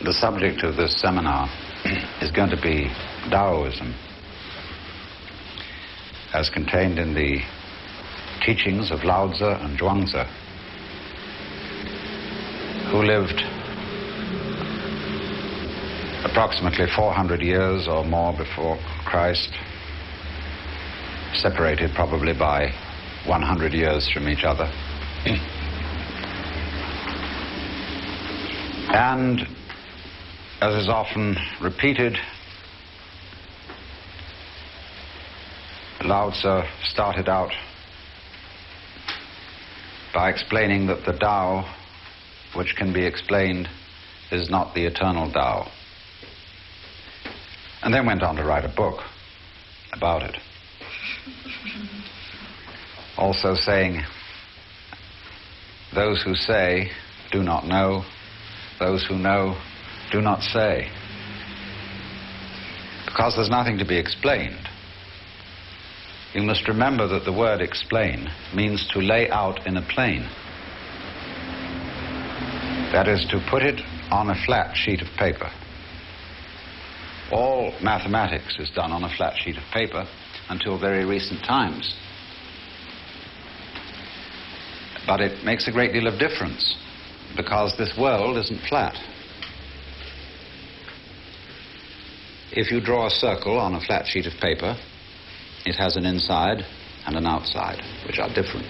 The subject of this seminar is going to be Taoism, as contained in the teachings of Lao Tzu and Zhuangzi, who lived approximately 400 years or more before Christ, separated probably by 100 years from each other. And as is often repeated, Lao Tzu started out by explaining that the Tao, which can be explained, is not the eternal Tao, and then went on to write a book about it, also saying, "Those who say do not know, those who know do not say," because there's nothing to be explained. You must remember that the word explain means to lay out in a plane. That is, to put it on a flat sheet of paper. All mathematics is done on a flat sheet of paper until very recent times. But it makes a great deal of difference because this world isn't flat. If you draw a circle on a flat sheet of paper, it has an inside and an outside, which are different.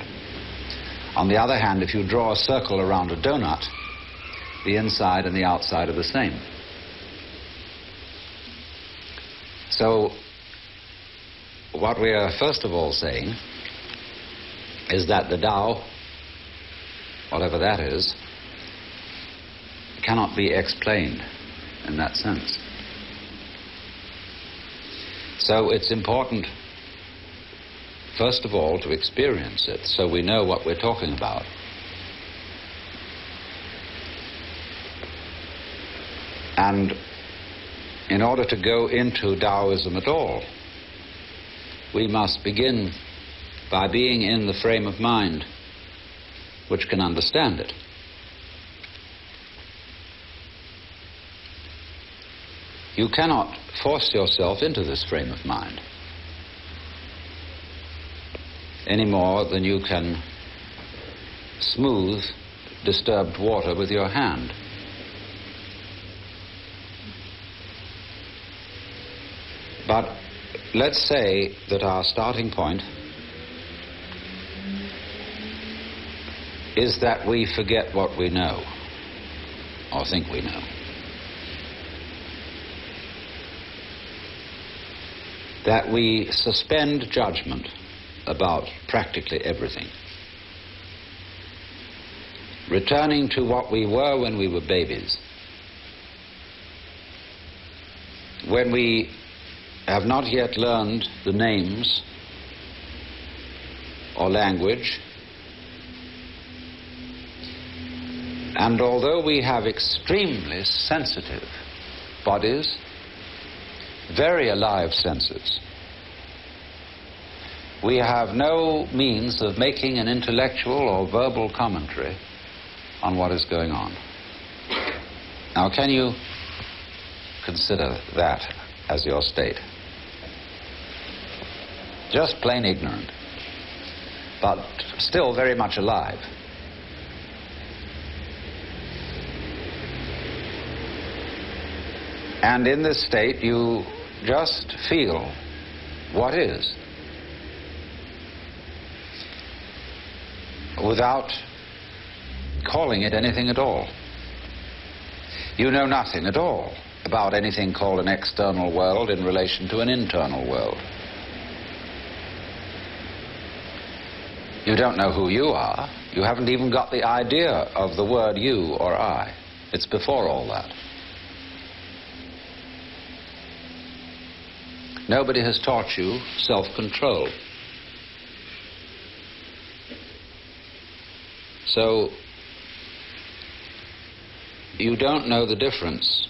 On the other hand, if you draw a circle around a donut, the inside and the outside are the same. So, what we are first of all saying is that the Tao, whatever that is, cannot be explained in that sense. So it's important, first of all, to experience it so we know what we're talking about. And in order to go into Taoism at all, we must begin by being in the frame of mind which can understand it. You cannot force yourself into this frame of mind any more than you can smooth disturbed water with your hand. But let's say that our starting point is that we forget what we know, or think we know. That we suspend judgment about practically everything, returning to what we were when we were babies, when we have not yet learned the names or language, and although we have extremely sensitive bodies, very alive senses, we have no means of making an intellectual or verbal commentary on what is going on. Now, can you consider that as your state? Just plain ignorant, but still very much alive. And in this state, you just feel what is, without calling it anything at all. You know nothing at all about anything called an external world in relation to an internal world. You don't know who you are. You haven't even got the idea of the word you or I. It's before all that. Nobody has taught you self-control. So you don't know the difference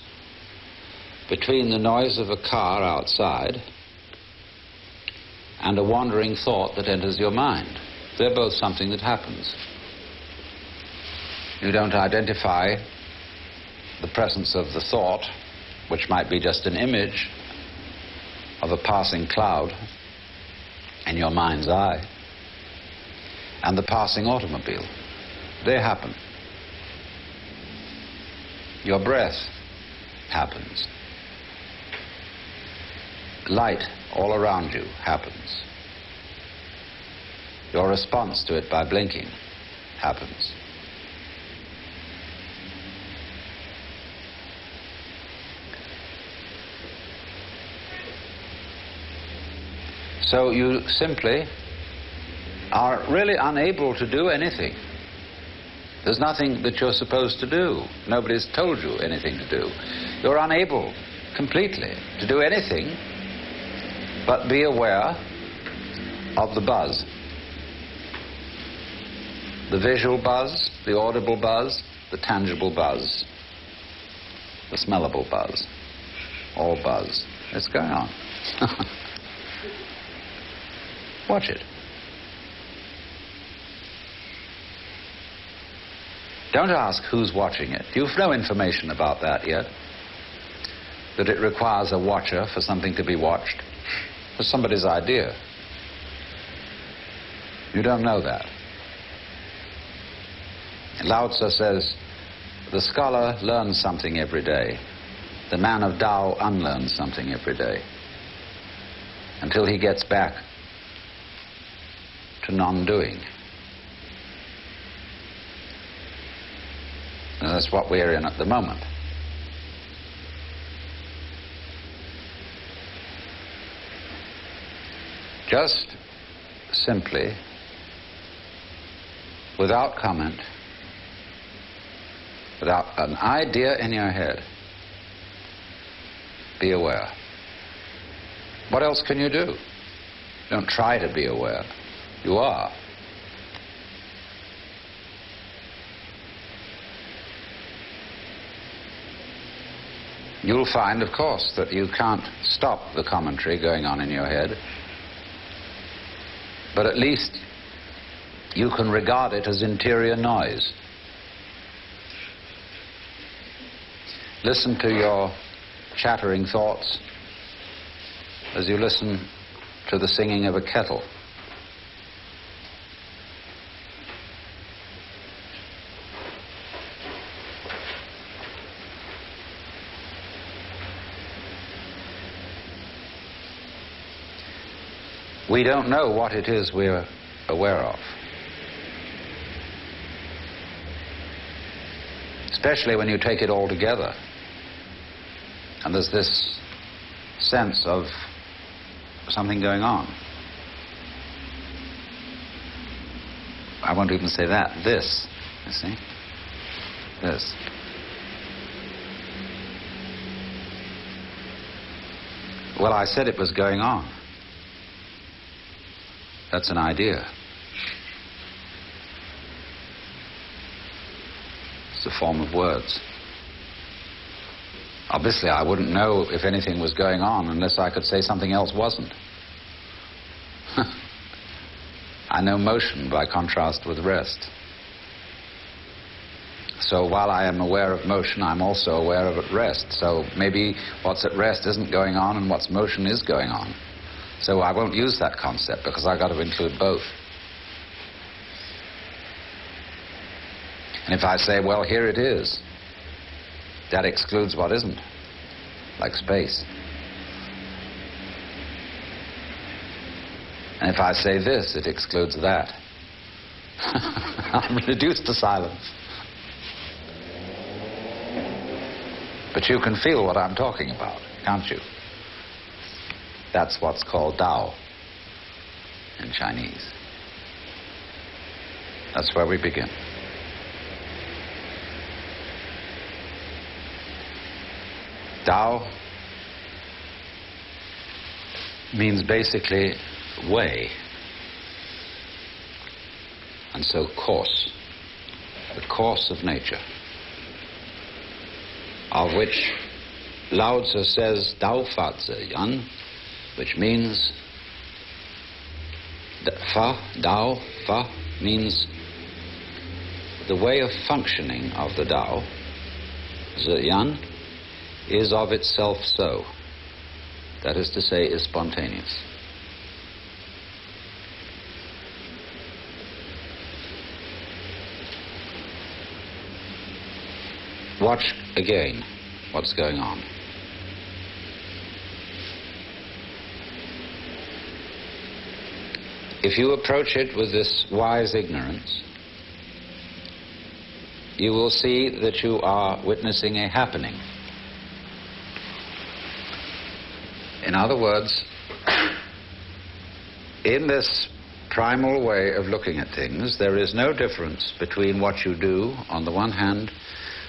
between the noise of a car outside and a wandering thought that enters your mind. They're both something that happens. You don't identify the presence of the thought, which might be just an image of a passing cloud in your mind's eye, and the passing automobile. They happen. Your breath happens. Light all around you happens. Your response to it by blinking happens. So you simply are really unable to do anything. There's nothing that you're supposed to do. Nobody's told you anything to do. You're unable completely to do anything but be aware of the buzz. The visual buzz, the audible buzz, the tangible buzz, the smellable buzz, all buzz. It's going on. Watch it. Don't ask who's watching it. You've no information about that yet. That it requires a watcher for something to be watched. It's somebody's idea. You don't know that. Lao Tzu says, the scholar learns something every day. The man of Tao unlearns something every day. Until he gets back to non-doing. And that's what we're in at the moment. Just simply, without comment, without an idea in your head, be aware. What else can you do? Don't try to be aware. You are. You'll find, of course, that you can't stop the commentary going on in your head, but at least you can regard it as interior noise. Listen to your chattering thoughts as you listen to the singing of a kettle. We don't know what it is we're aware of. Especially when you take it all together. And there's this sense of something going on. I won't even say that. This, you see? This. Well, I said it was going on. That's an idea. It's a form of words. Obviously, I wouldn't know if anything was going on unless I could say something else wasn't. I know motion by contrast with rest. So while I am aware of motion, I'm also aware of at rest. So maybe what's at rest isn't going on and what's motion is going on. So I won't use that concept because I've got to include both. And if I say, well, here it is, that excludes what isn't, like space. And if I say this, it excludes that. I'm reduced to silence. But you can feel what I'm talking about, can't you? That's what's called Tao in Chinese. That's where we begin. Tao means basically way, and so course, the course of nature, of which Lao Tzu says Dao Fa Zi Yan, which means Fa, Dao, Fa means the way of functioning of the Tao, Yan, is of itself so. That is to say, is spontaneous. Watch again what's going on. If you approach it with this wise ignorance, you will see that you are witnessing a happening. In other words, in this primal way of looking at things, there is no difference between what you do on the one hand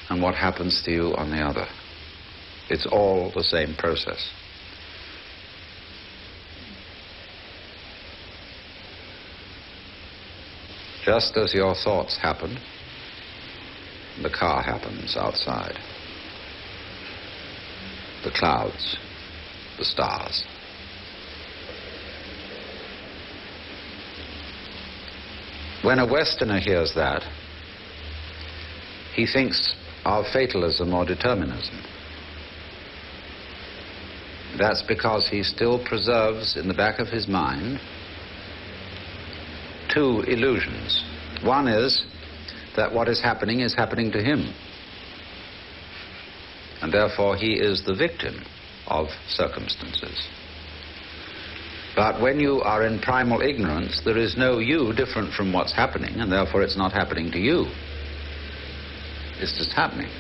and what happens to you on the other. It's all the same process. Just as your thoughts happen, the car happens outside, the clouds, the stars. When a Westerner hears that, he thinks of fatalism or determinism. That's because he still preserves in the back of his mind two illusions. One is that what is happening to him, and therefore he is the victim of circumstances. But when you are in primal ignorance, there is no you different from what's happening, and therefore it's not happening to you. It's just happening.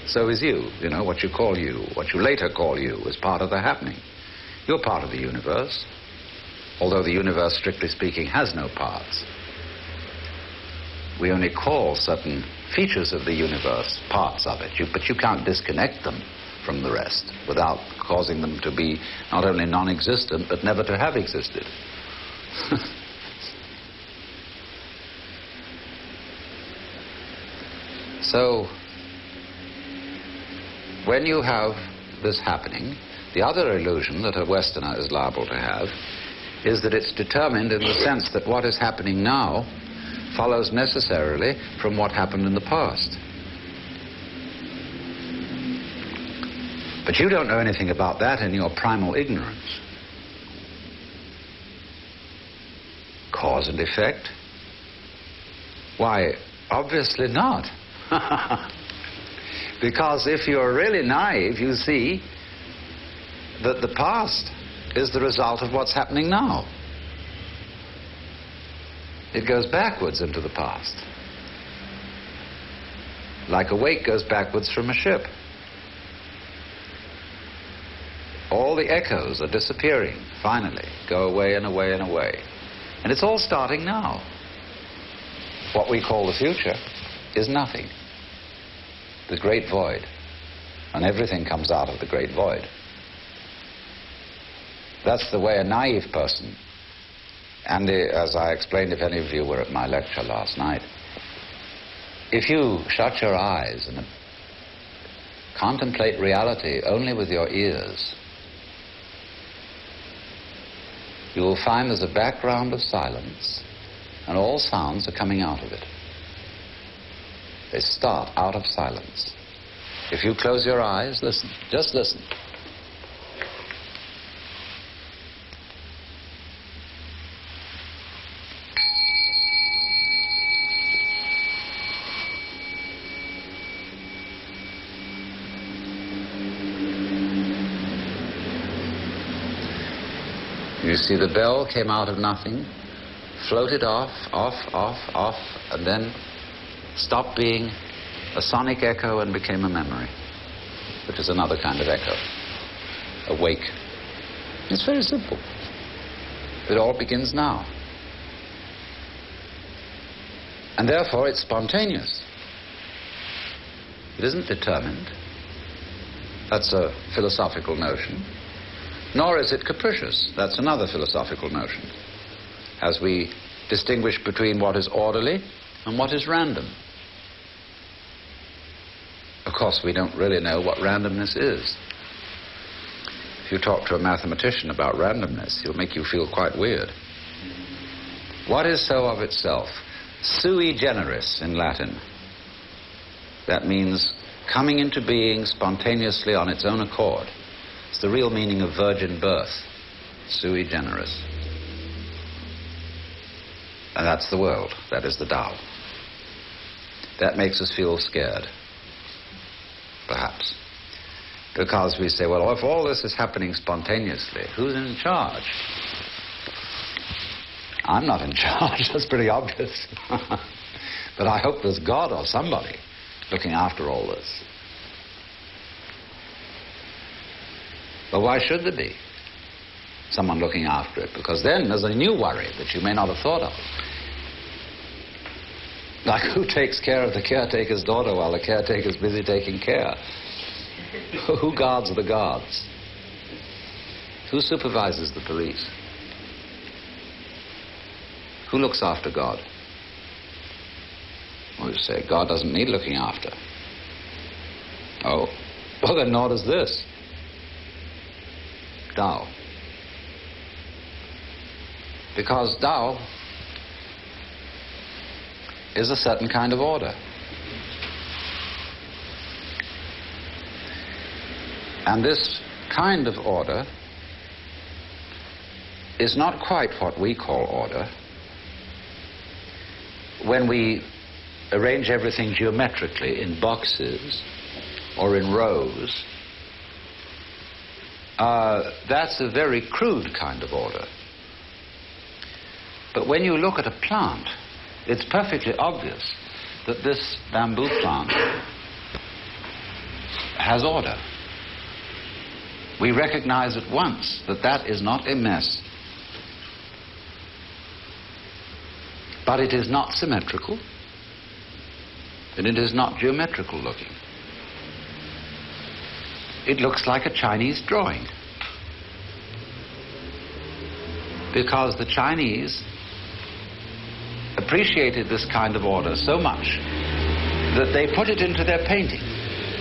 So is you. You know, what you call you, what you later call you, is part of the happening. You're part of the universe, although the universe, strictly speaking, has no parts. We only call certain features of the universe parts of it, but you can't disconnect them from the rest without causing them to be not only non-existent, but never to have existed. So, when you have this happening, the other illusion that a Westerner is liable to have is that it's determined in the sense that what is happening now follows necessarily from what happened in the past. But you don't know anything about that in your primal ignorance. Cause and effect? Why, obviously not. Because if you're really naive, you see that the past is the result of what's happening now. It goes backwards into the past, like a wake goes backwards from a ship. All the echoes are disappearing, finally, go away and away and away. And it's all starting now. What we call the future is nothing. The great void. And everything comes out of the great void. That's the way a naive person, and as I explained, if any of you were at my lecture last night, if you shut your eyes and contemplate reality only with your ears, you will find there's a background of silence, and all sounds are coming out of it. They start out of silence. If you close your eyes, listen, just listen. You see, the bell came out of nothing, floated off, and then stopped being a sonic echo and became a memory, which is another kind of echo, a wake. It's very simple. It all begins now. And therefore it's spontaneous. It isn't determined. That's a philosophical notion. Nor is it capricious. That's another philosophical notion, as we distinguish between what is orderly and what is random. Of course, we don't really know what randomness is. If you talk to a mathematician about randomness, he'll make you feel quite weird. What is so of itself? Sui generis in Latin. That means coming into being spontaneously on its own accord. It's the real meaning of virgin birth, sui generis. And that's the world. That is the Tao. That makes us feel scared, perhaps. Because we say, well, if all this is happening spontaneously, who's in charge? I'm not in charge. That's pretty obvious. But I hope there's God or somebody looking after all this. But why should there be someone looking after it? Because then there's a new worry that you may not have thought of. Like, who takes care of the caretaker's daughter while the caretaker's busy taking care? Who guards the guards? Who supervises the police? Who looks after God? Well, you say, God doesn't need looking after. Oh, well then nor does this. Tao. Because Tao is a certain kind of order. And this kind of order is not quite what we call order. When we arrange everything geometrically in boxes or in rows, that's a very crude kind of order. But when you look at a plant, it's perfectly obvious that this bamboo plant has order. We recognize at once that that is not a mess. But it is not symmetrical, and it is not geometrical looking. It looks like a Chinese drawing. Because the Chinese appreciated this kind of order so much that they put it into their painting.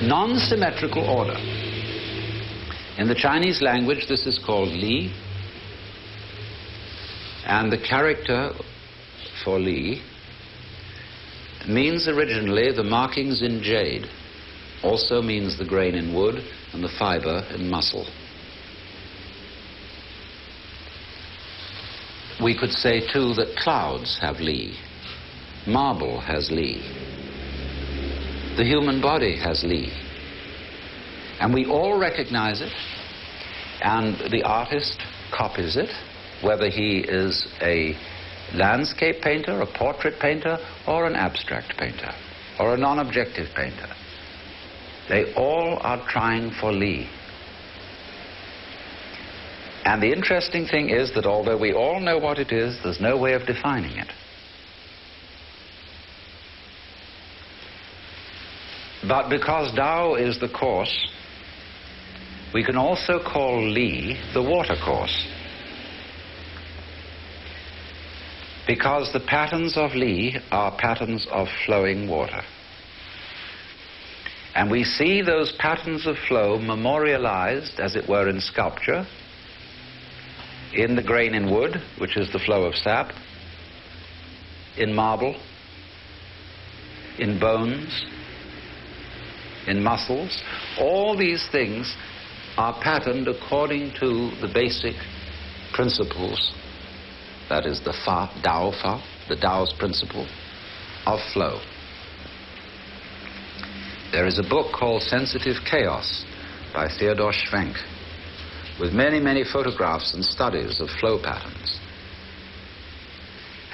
Non-symmetrical order. In the Chinese language, this is called Li. And the character for Li means originally the markings in jade, also means the grain in wood and the fiber in muscle. We could say too that clouds have Li, marble has Li, the human body has Li, and we all recognize it, and the artist copies it, whether he is a landscape painter, a portrait painter, or an abstract painter, or a non-objective painter. They all are trying for Li. And the interesting thing is that although we all know what it is, there's no way of defining it. But because Tao is the course, we can also call Li the water course. Because the patterns of Li are patterns of flowing water. And we see those patterns of flow memorialized, as it were, in sculpture, in the grain in wood, which is the flow of sap, in marble, in bones, in muscles. All these things are patterned according to the basic principles, that is the Fa, Tao Fa, the Tao's principle of flow. There is a book called Sensitive Chaos by Theodor Schwenk, with many, many photographs and studies of flow patterns.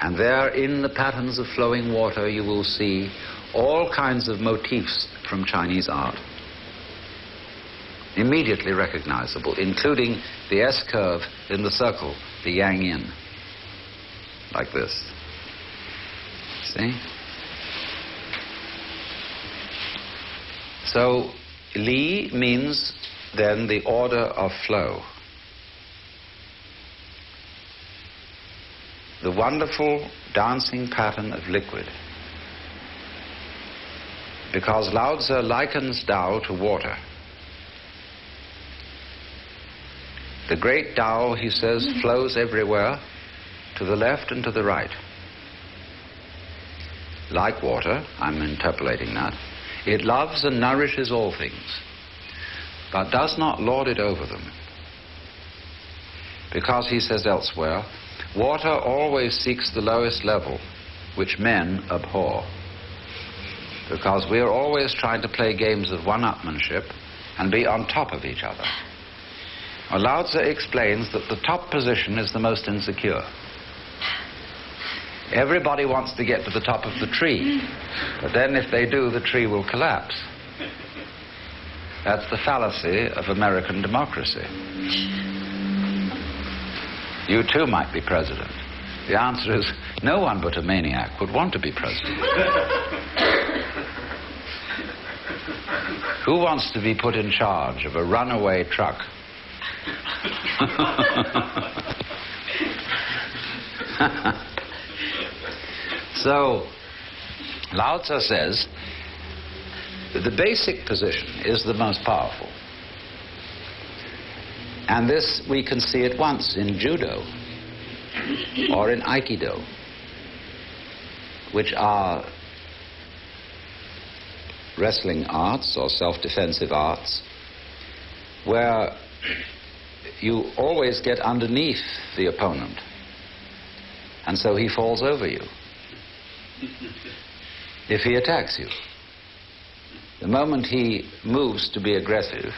And there, in the patterns of flowing water, you will see all kinds of motifs from Chinese art, immediately recognizable, including the S-curve in the circle, the yang-yin, like this. See? So, Li means then the order of flow. The wonderful dancing pattern of liquid. Because Lao Tzu likens Tao to water. The great Tao, he says, flows everywhere, to the left and to the right. Like water, I'm interpolating that. It loves and nourishes all things, but does not lord it over them. Because he says elsewhere, water always seeks the lowest level, which men abhor. Because we are always trying to play games of one-upmanship and be on top of each other. Well, Lao Tzu explains that the top position is the most insecure. Everybody wants to get to the top of the tree, but then if they do, the tree will collapse. That's the fallacy of American democracy. You too might be president. The answer is no one but a maniac would want to be president. Who wants to be put in charge of a runaway truck? So, Lao Tzu says that the basic position is the most powerful. And this we can see at once in judo or in aikido, which are wrestling arts or self-defensive arts, where you always get underneath the opponent, and so he falls over you if he attacks you. The moment he moves to be aggressive,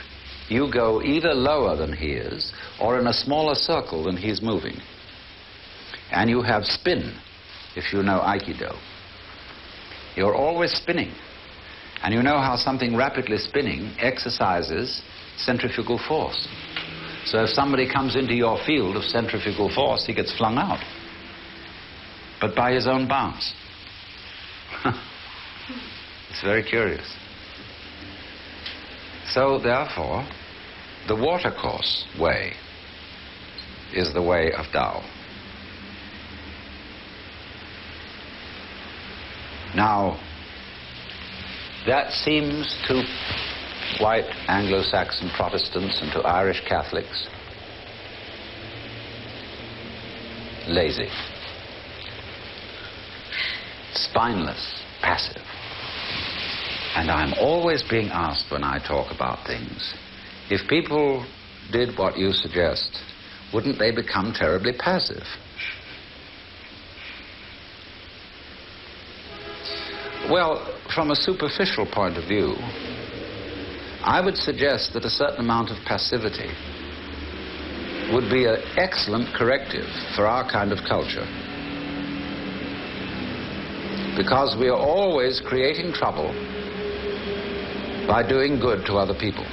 you go either lower than he is or in a smaller circle than he's moving. And you have spin, if you know Aikido. You're always spinning. And you know how something rapidly spinning exercises centrifugal force. So if somebody comes into your field of centrifugal force, he gets flung out. But by his own bounce. It's very curious. So, therefore, the watercourse way is the way of Tao. Now, that seems to white Anglo-Saxon Protestants and to Irish Catholics lazy, spineless, passive. And I'm always being asked when I talk about things, if people did what you suggest, wouldn't they become terribly passive? Well, from a superficial point of view, I would suggest that a certain amount of passivity would be an excellent corrective for our kind of culture. Because we are always creating trouble by doing good to other people.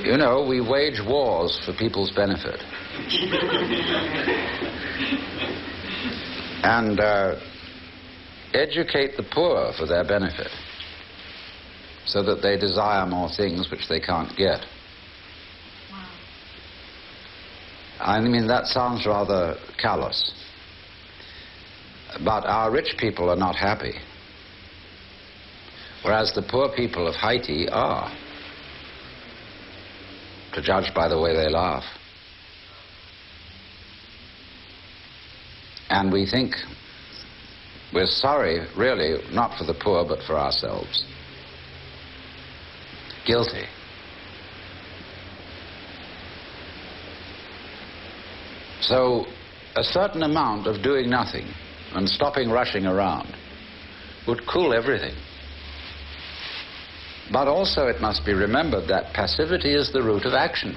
You know, we wage wars for people's benefit. And educate the poor for their benefit, so that they desire more things which they can't get. Wow. I mean, that sounds rather callous. But our rich people are not happy, whereas the poor people of Haiti are, to judge by the way they laugh. And we think we're sorry, really, not for the poor, but for ourselves. Guilty. So, a certain amount of doing nothing and stopping rushing around would cool everything. But also it must be remembered that passivity is the root of action.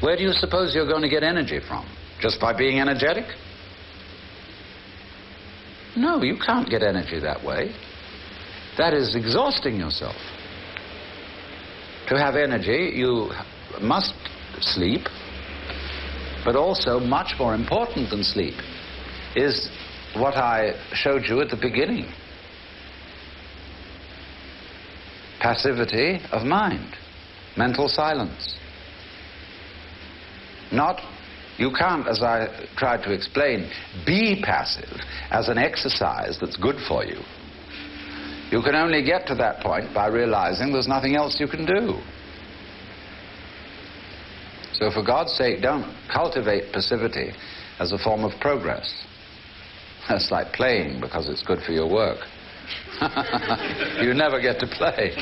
Where do you suppose you're going to get energy from? Just by being energetic? No, you can't get energy that way. That is exhausting yourself. To have energy, you must sleep, but also much more important than sleep is what I showed you at the beginning. Passivity of mind, mental silence. You can't, as I tried to explain, be passive as an exercise that's good for you. You can only get to that point by realizing there's nothing else you can do. So for God's sake, don't cultivate passivity as a form of progress. That's like playing because it's good for your work. You never get to play.